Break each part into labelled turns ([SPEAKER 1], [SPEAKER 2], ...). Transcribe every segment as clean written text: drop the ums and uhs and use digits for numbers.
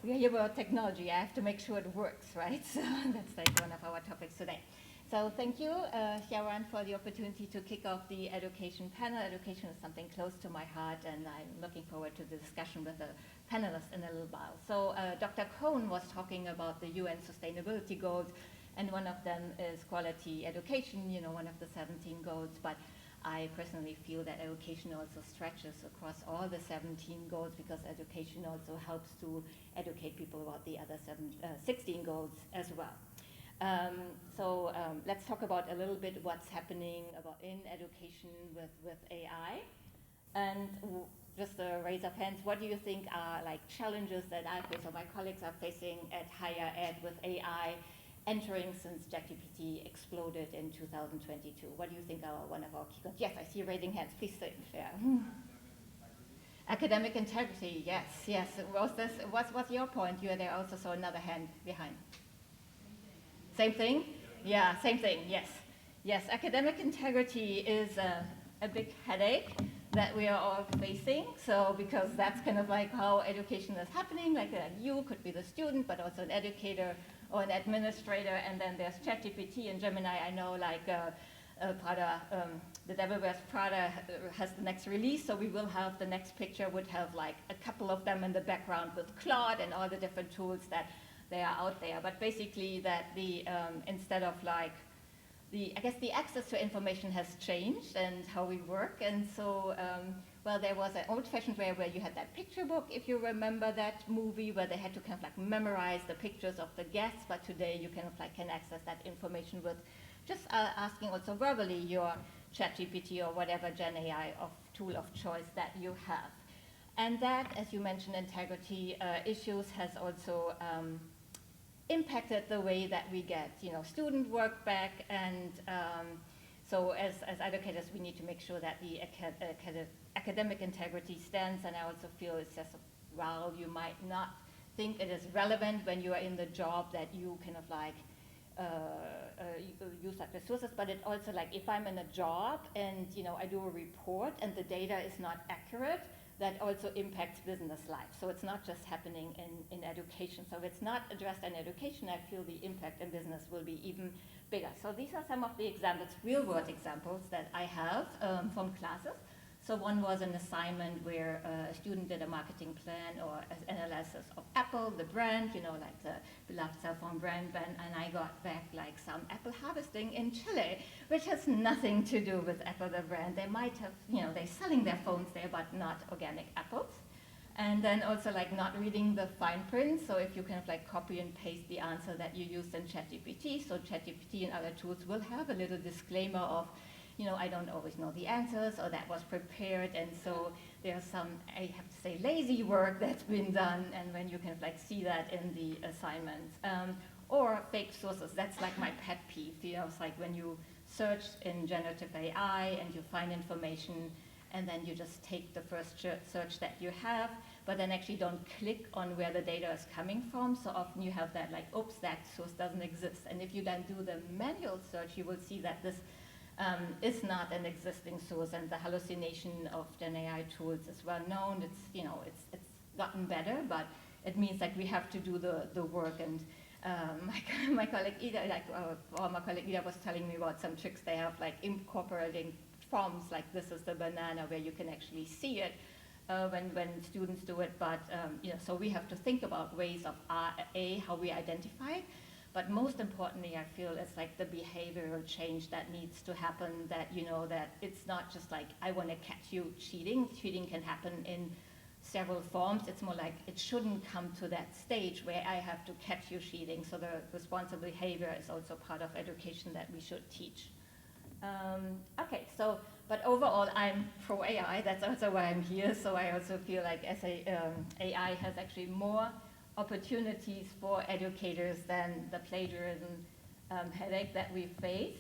[SPEAKER 1] we are here about technology. I have to make sure it works, right? So that's like one of our topics today. So thank you, Sharon, for the opportunity to kick off the education panel. Education is something close to my heart, and I'm looking forward to the discussion with the panelists in a little while. So Dr. Cohn was talking about the UN Sustainability Goals, and one of them is quality education, you know, one of the 17 goals, but I personally feel that education also stretches across all the 17 goals, because education also helps to educate people about the other 16 goals as well. Let's talk about a little bit what's happening in education with AI. And just a raise of hands, what do you think are like challenges that I face or my colleagues are facing at higher ed with AI entering since ChatGPT exploded in 2022? What do you think are one of our key goals? Yes, I see you raising hands. Please share. Academic integrity, yes, yes. What's your point? You there also saw another hand behind. Same thing? Yeah, same thing, yes. Yes, academic integrity is a big headache that we are all facing. So because that's kind of like how education is happening, like you could be the student, but also an educator or an administrator, and then there's ChatGPT and Gemini. I know like Prada, the Devil Wears Prada has the next release, so we will have the next picture would have like a couple of them in the background with Claude and all the different tools that they are out there. But basically that the, instead of like, I guess the access to information has changed and how we work. And so, well, there was an old-fashioned way where you had that picture book, if you remember that movie, where they had to kind of like memorize the pictures of the guests. But today you kind of like can access that information with just asking also verbally your ChatGPT or whatever Gen AI tool of choice that you have. And that, as you mentioned, integrity issues has also impacted the way that we get, you know, student work back, and so as educators, we need to make sure that the academic integrity stands. And I also feel it's just, while you might not think it is relevant when you are in the job that you kind of like use that resources, but it also like if I'm in a job and, you know, I do a report and the data is not accurate, that also impacts business life. So it's not just happening in education. So if it's not addressed in education, I feel the impact in business will be even bigger. So these are some of the examples, real world examples that I have from classes. So one was an assignment where a student did a marketing plan or an analysis of Apple, the brand, you know, like the beloved cell phone brand, and I got back like some apple harvesting in Chile, which has nothing to do with Apple, the brand. They might have, you know, they're selling their phones there, but not organic apples. And then also like not reading the fine print. So if you kind of like copy and paste the answer that you used in ChatGPT, so ChatGPT and other tools will have a little disclaimer of, you know, I don't always know the answers, or that was prepared, and so there's some, I have to say, lazy work that's been done, and when you kind of like see that in the assignments. Or fake sources, that's like my pet peeve, you know, it's like when you search in generative AI and you find information, and then you just take the first search that you have, but then actually don't click on where the data is coming from. So often you have that like, oops, that source doesn't exist. And if you then do the manual search, you will see that this is not an existing source, and the hallucination of Gen AI tools is well known. It's, you know, it's gotten better, but it means like we have to do the work. And my colleague Ida, like my colleague Ida was telling me about some tricks they have, like incorporating forms, like this is the banana, where you can actually see it when students do it. But you know, so we have to think about ways of how we identify it. But most importantly, I feel it's like the behavioral change that needs to happen, that, you know, that it's not just like, I want to catch you cheating. Cheating can happen in several forms. It's more like it shouldn't come to that stage where I have to catch you cheating. So the responsible behavior is also part of education that we should teach. Okay, so, but overall, I'm pro AI. That's also why I'm here. So I also feel like AI has actually more opportunities for educators than the plagiarism headache that we face.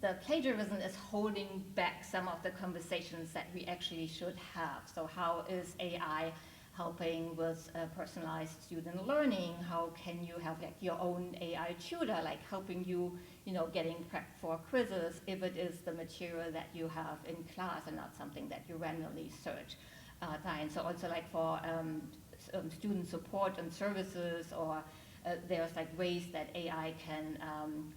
[SPEAKER 1] The plagiarism is holding back some of the conversations that we actually should have. So how is AI helping with personalized student learning? How can you have like your own AI tutor, like helping you, you know, getting prepped for quizzes if it is the material that you have in class and not something that you randomly search? time. So also like for student support and services, or there's like ways that AI can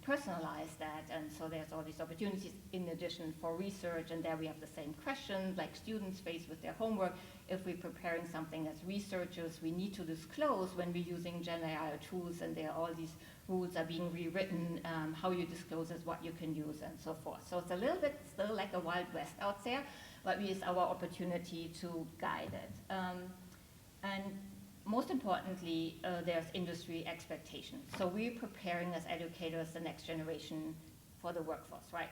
[SPEAKER 1] personalize that, and so there's all these opportunities in addition for research, and there we have the same questions like students face with their homework. If we're preparing something as researchers, we need to disclose when we're using Gen AI tools, and there are all these rules are being rewritten, how you disclose is what you can use and so forth. So it's a little bit still like a Wild West out there, but we use our opportunity to guide it. And most importantly, there's industry expectations. So we're preparing as educators the next generation for the workforce, right?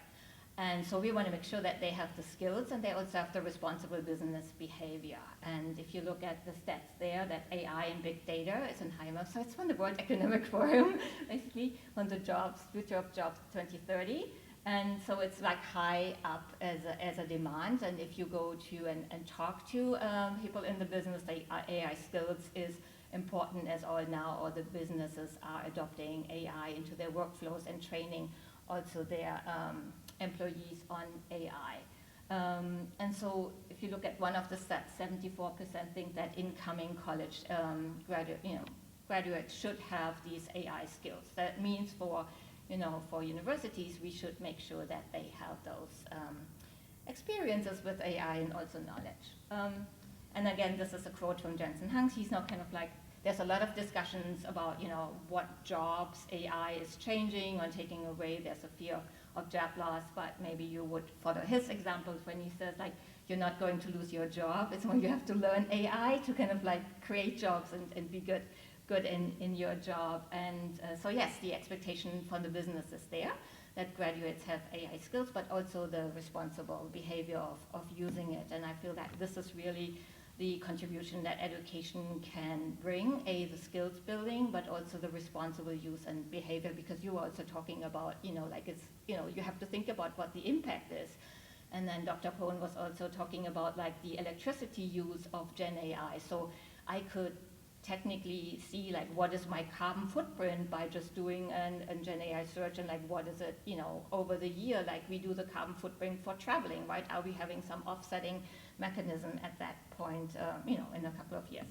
[SPEAKER 1] And so we want to make sure that they have the skills and they also have the responsible business behavior. And if you look at the stats there, that AI and big data is in HIMA, so it's from the World Economic Forum, basically, on the future of jobs 2030. And so it's like high up as a demand. And if you go to and talk to people in the business, AI skills is important, as all the businesses are adopting AI into their workflows and training also their employees on AI. And so if you look at one of the stats, 74% think that incoming college graduates should have these AI skills. That means for universities, we should make sure that they have those experiences with AI and also knowledge. And again, this is a quote from Jensen Hanks. He's now kind of like, there's a lot of discussions about, what jobs AI is changing or taking away. There's a fear of job loss, but maybe you would follow his examples when he says, like, you're not going to lose your job. It's when you have to learn AI to kind of like create jobs and be good in your job. And so yes, the expectation from the business is there that graduates have AI skills, but also the responsible behavior of using it. And I feel that this is really the contribution that education can bring, the skills building, but also the responsible use and behavior, because you were also talking about, you have to think about what the impact is. And then Dr. Cohen was also talking about like the electricity use of Gen AI. So I could technically see like what is my carbon footprint by just doing an Gen AI search, and like what is it, over the year, like we do the carbon footprint for traveling, right? Are we having some offsetting mechanism at that point, in a couple of years?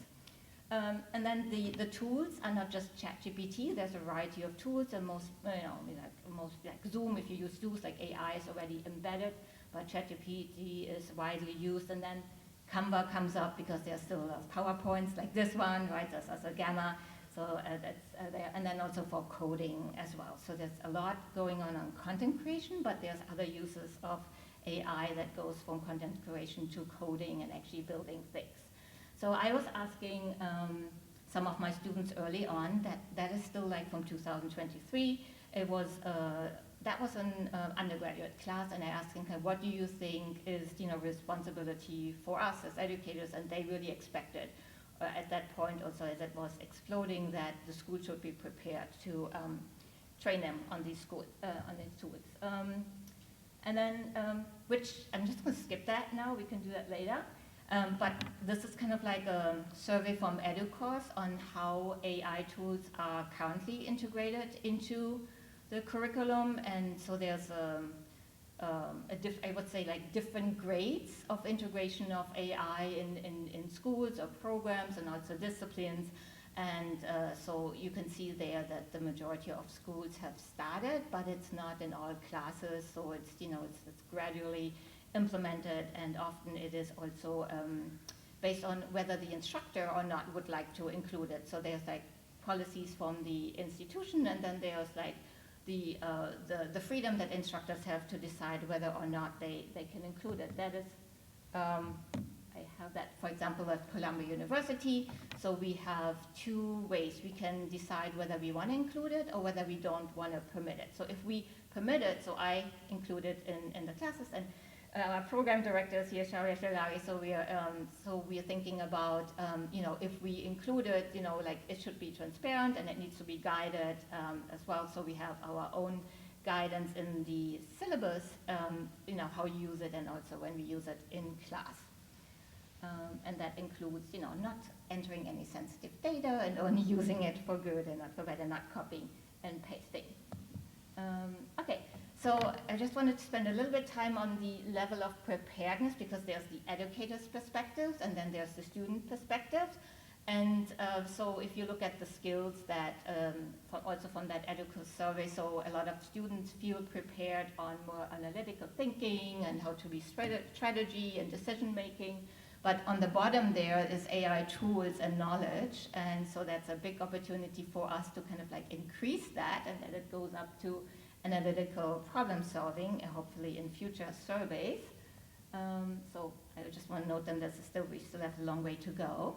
[SPEAKER 1] And then the tools are not just ChatGPT. There's a variety of tools, and most like Zoom, if you use tools like AI is already embedded, but ChatGPT is widely used. And then Canva comes up because there's still a lot of PowerPoints like this one, right? There's also Gamma, so that's there. And then also for coding as well. So there's a lot going on content creation, but there's other uses of AI that goes from content creation to coding and actually building things. So I was asking some of my students early on that is still like from 2023. That was an undergraduate class, and I asked them, what do you think is responsibility for us as educators? And they really expected at that point also, as it was exploding, that the school should be prepared to train them on these tools. And then, which I'm just going to skip that now, we can do that later. But this is kind of like a survey from EduCourse on how AI tools are currently integrated into the curriculum. And so there's I would say like different grades of integration of AI in schools or programs and also disciplines. And so you can see there that the majority of schools have started, but it's not in all classes. So it's it's gradually implemented, and often it is also based on whether the instructor or not would like to include it. So there's like policies from the institution, and then there's like the freedom that instructors have to decide whether or not they can include it. That is, I have that, for example, at Columbia University. So we have two ways. We can decide whether we want to include it or whether we don't want to permit it. So if we permit it, so I include it in the classes, and our program directors here, Sharia Shalari, so we are thinking about, if we include it, like it should be transparent and it needs to be guided as well. So we have our own guidance in the syllabus, how you use it, and also when we use it in class. And that includes, not entering any sensitive data and only using it for good and not for bad, and not copying and pasting. Okay, So I just wanted to spend a little bit of time on the level of preparedness, because there's the educator's perspectives and then there's the student perspectives. And so if you look at the skills that, also from that EDUCAUSE survey, so a lot of students feel prepared on more analytical thinking and how to be strategy and decision making. But on the bottom there is AI tools and knowledge. And so that's a big opportunity for us to kind of like increase that, and that it goes up to analytical problem solving, and hopefully in future surveys. So I just want to note then that we still have a long way to go.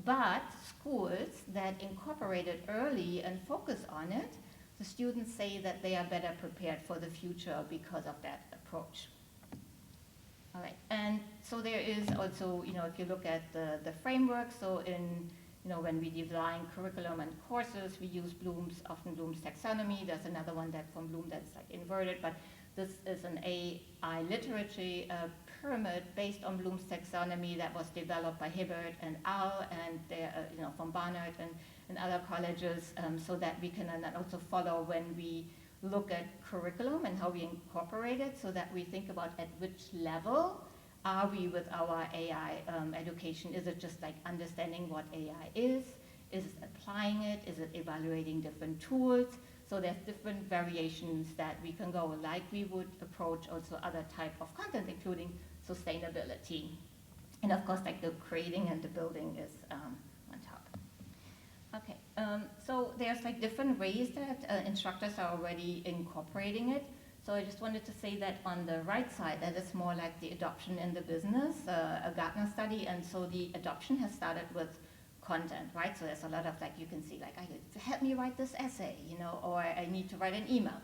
[SPEAKER 1] But schools that incorporate it early and focus on it, the students say that they are better prepared for the future because of that approach. All right, and so there is also, if you look at the framework, so when we design curriculum and courses, we use often Bloom's taxonomy. There's another one from Bloom that's like inverted, but this is an AI literature pyramid based on Bloom's taxonomy that was developed by Hibbert and Al, and from Barnard and other colleges, so that we can then also follow when we look at curriculum and how we incorporate it, so that we think about at which level are we with our AI education. Is it just like understanding what AI is? Is it applying it? Is it evaluating different tools? So there's different variations that we can go, like we would approach also other type of content, including sustainability. And of course, like the creating and the building is on top. Okay, so there's like different ways that instructors are already incorporating it. So I just wanted to say that on the right side, that is more like the adoption in the business, a Gartner study, and so the adoption has started with content, right? So there's a lot of like, you can see like, help me write this essay, or I need to write an email.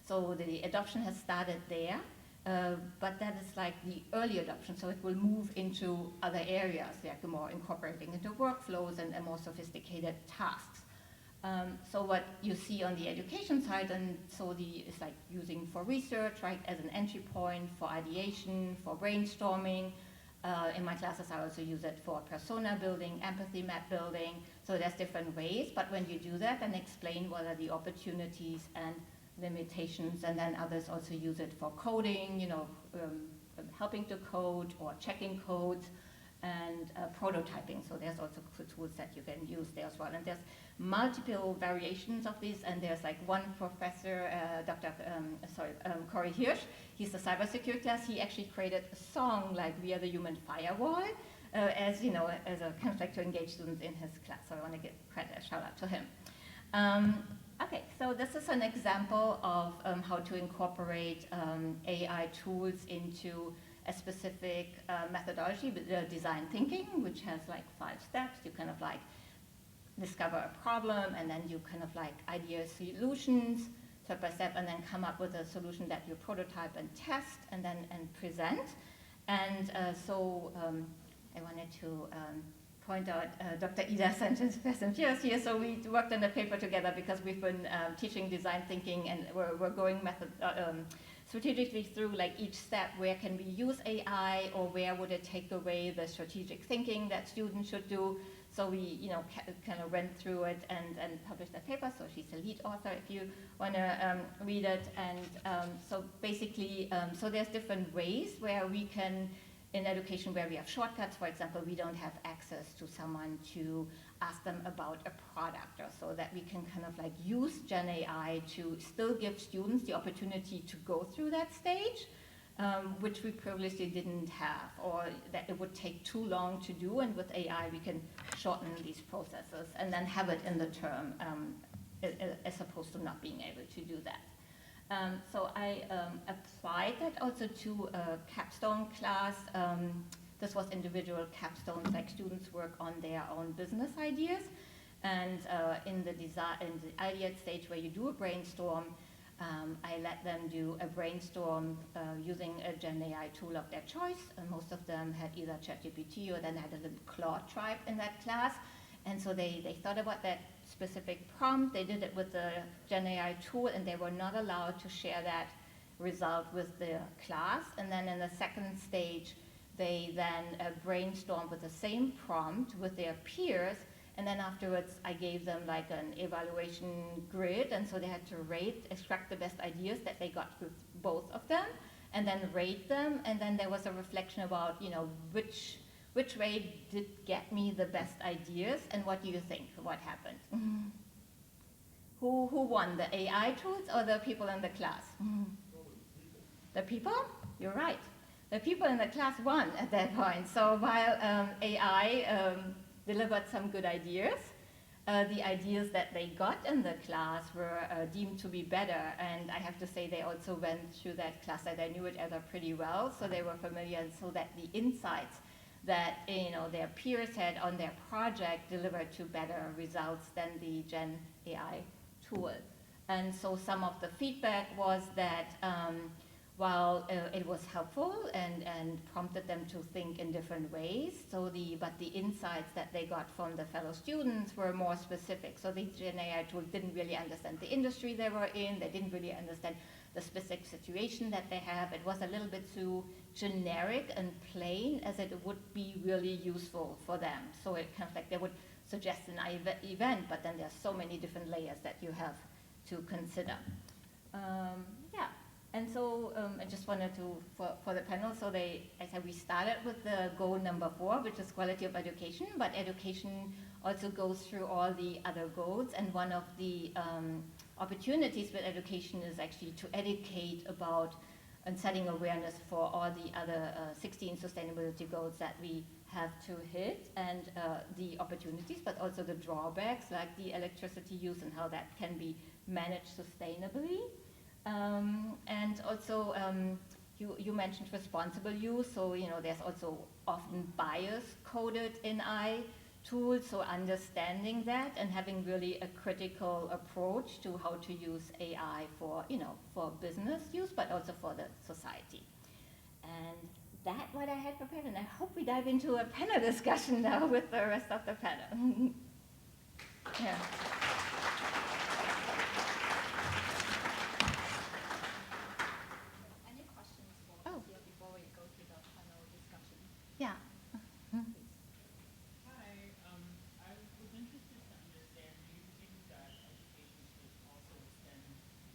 [SPEAKER 1] So the adoption has started there, but that is like the early adoption, so it will move into other areas, like more incorporating into workflows and more sophisticated tasks. So what you see on the education side, and so it's like using for research, right, as an entry point, for ideation, for brainstorming. In my classes, I also use it for persona building, empathy map building. So there's different ways, but when you do that, then explain what are the opportunities and limitations, and then others also use it for coding, helping to code or checking codes, and prototyping. So there's also tools that you can use there as well. And there's multiple variations of these, and there's like one professor, Corey Hirsch, he's a cybersecurity class, he actually created a song like We Are the Human Firewall, as a kind of like to engage students in his class. So I want to give credit, a shout out to him. Okay, so this is an example of how to incorporate AI tools into a specific methodology, design thinking, which has like 5 steps. You kind of like discover a problem, and then you kind of like idea solutions step by step, and then come up with a solution that you prototype and test, and then present. And so I wanted to point out Dr. Ida Sanchez-Pesenfieres here. So we worked on a paper together because we've been teaching design thinking, and we're going strategically through like each step. Where can we use AI, or where would it take away the strategic thinking that students should do? So we, kind of went through it and published that paper. So she's the lead author if you want to read it. And so basically, so there's different ways where we can, in education, where we have shortcuts. For example, we don't have access to someone to ask them about a product, or so that we can kind of like use Gen AI to still give students the opportunity to go through that stage, which we previously didn't have, or that it would take too long to do. And with AI, we can shorten these processes and then have it in the term, as opposed to not being able to do that. So I applied that also to a capstone class. This was individual capstones, like students work on their own business ideas. And in the idea stage where you do a brainstorm, I let them do a brainstorm using a Gen AI tool of their choice. And most of them had either ChatGPT, or then had a little Claude tribe in that class. And so they thought about that specific prompt. They did it with the Gen AI tool, and they were not allowed to share that result with the class. And then in the second stage, they then brainstormed with the same prompt with their peers, And then afterwards, I gave them like an evaluation grid, and so they had to rate, extract the best ideas that they got with both of them, and then rate them. And then there was a reflection about, which way did get me the best ideas, and what do you think? What happened? Who won, the AI tools or the people in the class? The people? You're right. The people in the class won at that point. So while AI delivered some good ideas, the ideas that they got in the class were deemed to be better. And I have to say they also went through that class that I knew each other pretty well, so they were familiar, and so that the insights that their peers had on their project delivered to better results than the Gen AI tool. And so some of the feedback was that while it was helpful and prompted them to think in different ways, but the insights that they got from the fellow students were more specific. So the Gen AI tool didn't really understand the industry they were in, they didn't really understand the specific situation that they have. It was a little bit too generic and plain as it would be really useful for them. So it kind of like they would suggest an event, but then there's so many different layers that you have to consider. Yeah. And so I just wanted to, for the panel, so I said we started with the goal number 4, which is quality of education, but education also goes through all the other goals, and one of the opportunities with education is actually to educate about and setting awareness for all the other 16 sustainability goals that we have to hit, and the opportunities, but also the drawbacks, like the electricity use and how that can be managed sustainably. And also, you mentioned responsible use, so there's also often bias coded in AI tools, so understanding that and having really a critical approach to how to use AI for business use, but also for the society. And that's what I had prepared, and I hope we dive into a panel discussion now with the rest of the panel. Yeah. Yeah.
[SPEAKER 2] Hi, I was interested to understand, do you think that education should also extend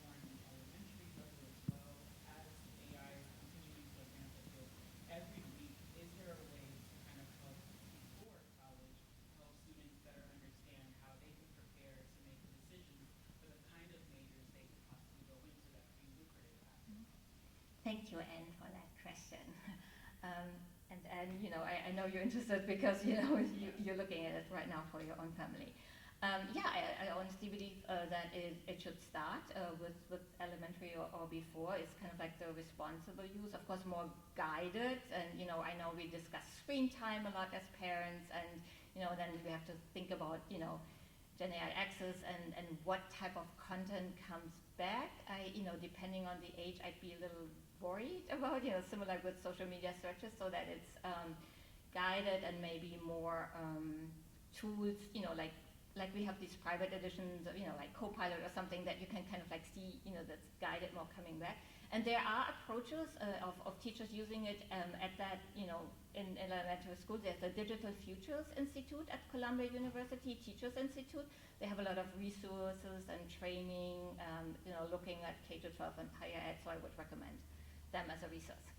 [SPEAKER 2] more in the elementary level as well as AI is continuing to advance the field every week? Is there a way to kind of help before college, help students better understand how they can prepare to make decisions for the kind of majors they could possibly go into that could be lucrative after college?
[SPEAKER 1] Thank you, Anne, for that question. And I know you're interested because you're looking at it right now for your own family. Yeah, I honestly believe that it should start with elementary or before. It's kind of like the responsible use, of course, more guided. And I know we discuss screen time a lot as parents, and then we have to think about Gen AI access and what type of content comes back. Depending on the age, I'd be a little worried about, similar with social media searches, so that it's guided and maybe more tools, like we have these private editions of, like Copilot or something that you can kind of like see, that's guided more coming back. And there are approaches of teachers using it at that, in elementary school. There's the Digital Futures Institute at Columbia University, Teachers Institute. They have a lot of resources and training, looking at K-12 and higher ed, so I would recommend them as a resource.